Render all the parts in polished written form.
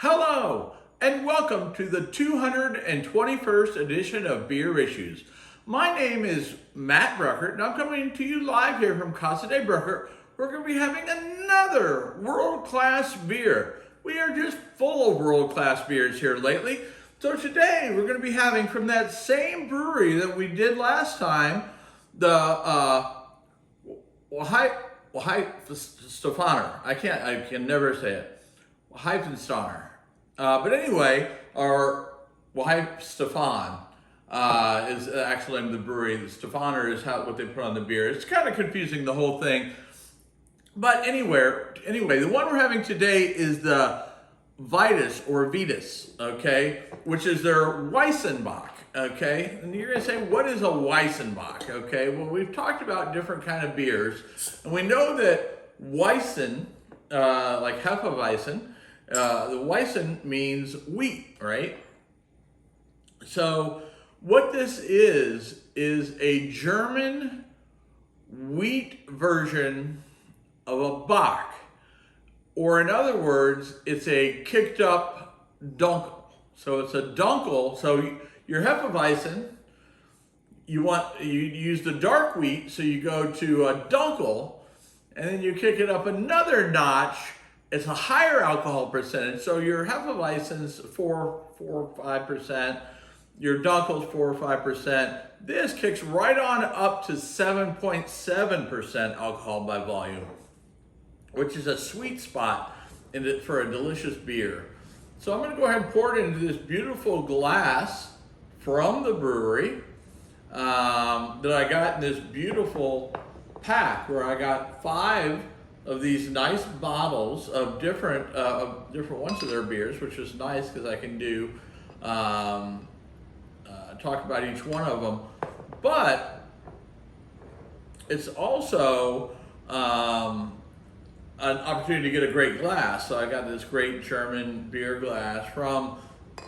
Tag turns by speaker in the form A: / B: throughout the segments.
A: Hello, and welcome to the 221st edition of Beer Issues. My name is Matt Bruckert, and I'm coming to you live here from Casa de Bruckert. We're going to be having another world-class beer. We are just full of world-class beers here lately. So today, we're going to be having from that same brewery that we did last time, the Weihenstaphen. I can never say it. Weihenstaphen. But anyway, our Weihenstaphen is actually the name of the brewery. The Stephaner is what they put on the beer. It's kind of confusing, the whole thing. But anyway, the one we're having today is the Vitus okay, which is their Weizenbock, okay? And you're gonna say, what is a Weizenbock, okay? Well, we've talked about different kind of beers, and we know that Weizen, like Hefeweizen, the Weizen means wheat, right? So what this is a German wheat version of a Bock. Or in other words, it's a kicked up dunkel. So it's a dunkel. So your Hefeweizen, you use the dark wheat, so you go to a dunkel, and then you kick it up another notch. It's a higher alcohol percentage. So your Hefeweizen's 4 or 5%, your dunkel's 4 or 5%. This kicks right on up to 7.7% alcohol by volume, which is a sweet spot for a delicious beer. So I'm going to go ahead and pour it into this beautiful glass from the brewery that I got in this beautiful pack, where I got 5 of these nice bottles of different ones of their beers, which is nice because I can do talk about each one of them. But it's also an opportunity to get a great glass. So I got this great German beer glass from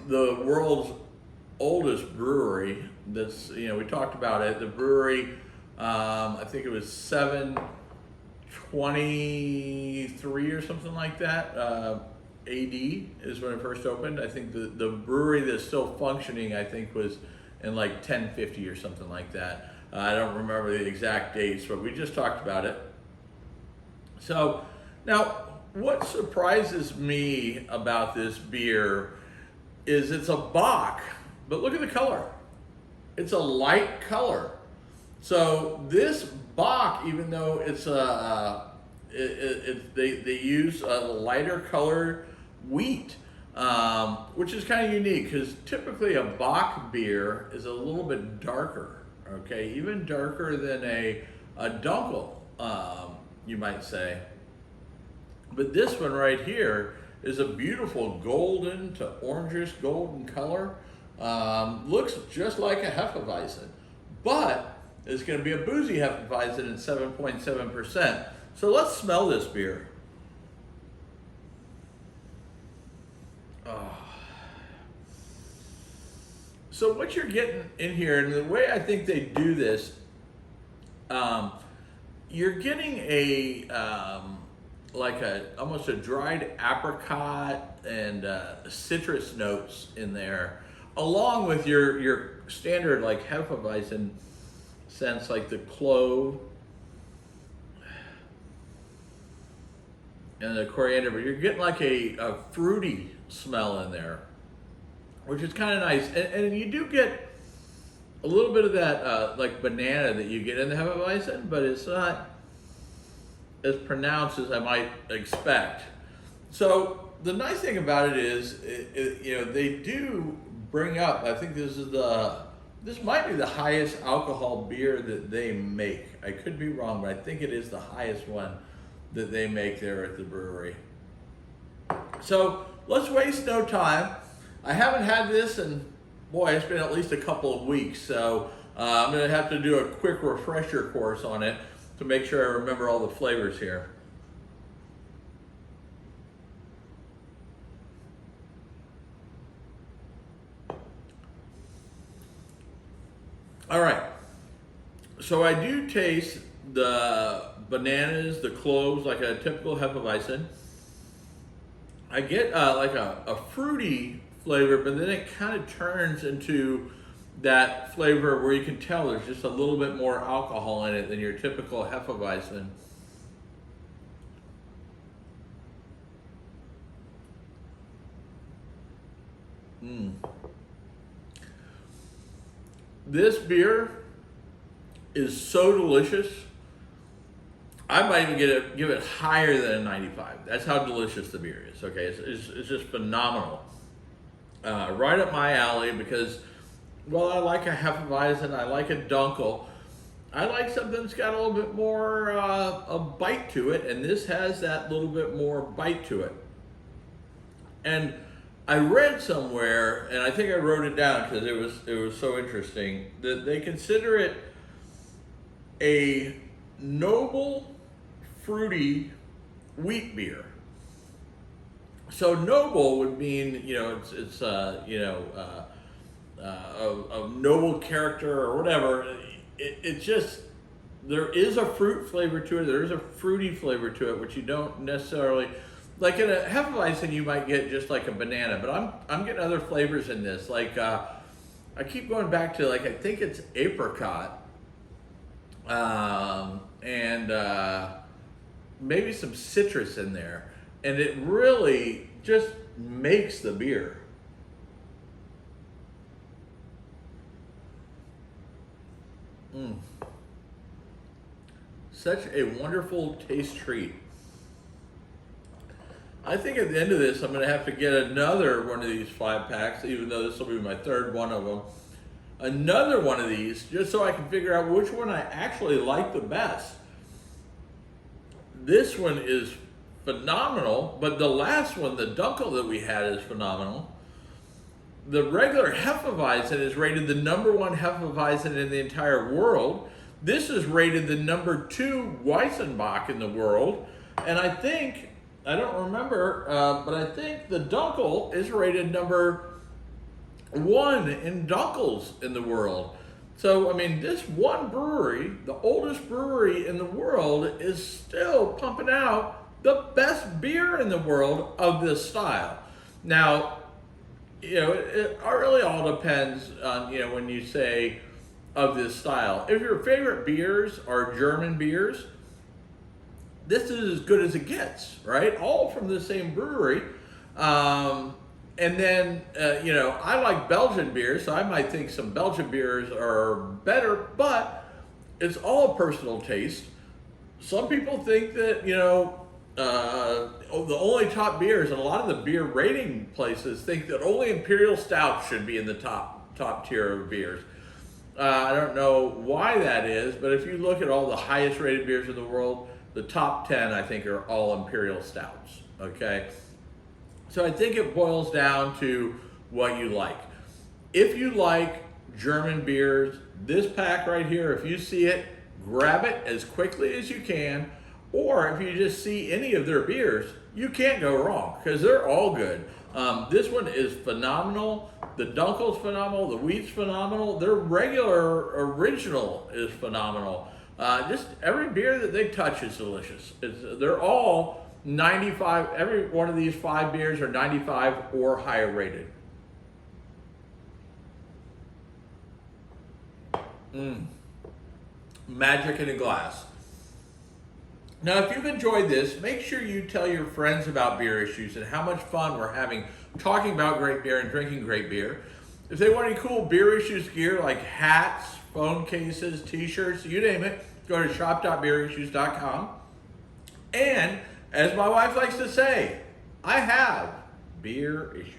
A: the world's oldest brewery. That's, we talked about it. The brewery, I think it was 723 or something like that. AD is when it first opened. I think the brewery that's still functioning, I think, was in like 1050 or something like that. I don't remember the exact dates, but we just talked about it. So now, what surprises me about this beer is it's a Bock, but look at the color. It's a light color. So this Bock, even though it's they use a lighter colored wheat, which is kind of unique because typically a Bock beer is a little bit darker, okay, even darker than a dunkel, you might say. But this one right here is a beautiful golden to orangish golden color. Looks just like a Hefeweizen, but it's going to be a boozy Hefeweizen at 7.7%. So let's smell this beer. Oh. So what you're getting in here, and the way I think they do this, you're getting almost a dried apricot and citrus notes in there, along with your standard like Hefeweizen scents, like the clove and the coriander, but you're getting like a fruity smell in there, which is kind of nice. And you do get a little bit of that like banana that you get in the Hefeweizen, but it's not as pronounced as I might expect. So the nice thing about it is, they do bring up, I think this might be the highest alcohol beer that they make. I could be wrong, but I think it is the highest one that they make there at the brewery. So let's waste no time. I haven't had this in, boy, it's been at least a couple of weeks. So I'm gonna have to do a quick refresher course on it to make sure I remember all the flavors here. All right, so I do taste the bananas, the cloves, like a typical Hefeweizen. I get like a fruity flavor, but then it kind of turns into that flavor where you can tell there's just a little bit more alcohol in it than your typical Hefeweizen. This beer is so delicious. I might even give it higher than a 95. That's how delicious the beer is. Okay, it's just phenomenal. Right up my alley because, well, I like a Hefeweizen, I like a Dunkel. I like something that's got a little bit more a bite to it, and this has that little bit more bite to it. And I read somewhere, and I think I wrote it down because it was so interesting, that they consider it a noble, fruity wheat beer. So noble would mean, you know, it's a noble character or whatever. It just, there is a fruit flavor to it. There is a fruity flavor to it, which you don't necessarily, like in a Hefeweizen, you might get just like a banana, but I'm getting other flavors in this. Like I keep going back to, like, I think it's apricot, and maybe some citrus in there, and it really just makes the beer. Such a wonderful taste treat. I think at the end of this, I'm going to have to get another one of these 5-packs, even though this will be my third one of them. Another one of these, just so I can figure out which one I actually like the best. This one is phenomenal, but the last one, the Dunkel that we had, is phenomenal. The regular Hefeweizen is rated the #1 Hefeweizen in the entire world. This is rated the #2 Weizenbock in the world. And I think, I don't remember, but I think the Dunkel is rated #1 in Dunkels in the world. So, I mean, this one brewery, the oldest brewery in the world, is still pumping out the best beer in the world of this style. Now, you know, it really all depends on, you know, when you say of this style. If your favorite beers are German beers, this is as good as it gets, right? All from the same brewery. And then, you know, I like Belgian beers, so I might think some Belgian beers are better, but it's all personal taste. Some people think that, you know, the only top beers, and a lot of the beer rating places think that only Imperial Stout should be in the top tier of beers. I don't know why that is, but if you look at all the highest rated beers in the world, the top 10, I think, are all Imperial Stouts, okay? So I think it boils down to what you like. If you like German beers, this pack right here, if you see it, grab it as quickly as you can. Or if you just see any of their beers, you can't go wrong because they're all good. This one is phenomenal. The Dunkel's phenomenal. The Wheat's phenomenal. Their regular original is phenomenal. Just every beer that they touch is delicious. They're all 95. Every one of these 5 beers are 95 or higher rated. Magic in a glass. Now, if you've enjoyed this, make sure you tell your friends about Beer Issues and how much fun we're having talking about great beer and drinking great beer. If they want any cool Beer Issues gear like hats, phone cases, t-shirts, you name it, go to shop.beerissues.com. And as my wife likes to say, I have beer issues.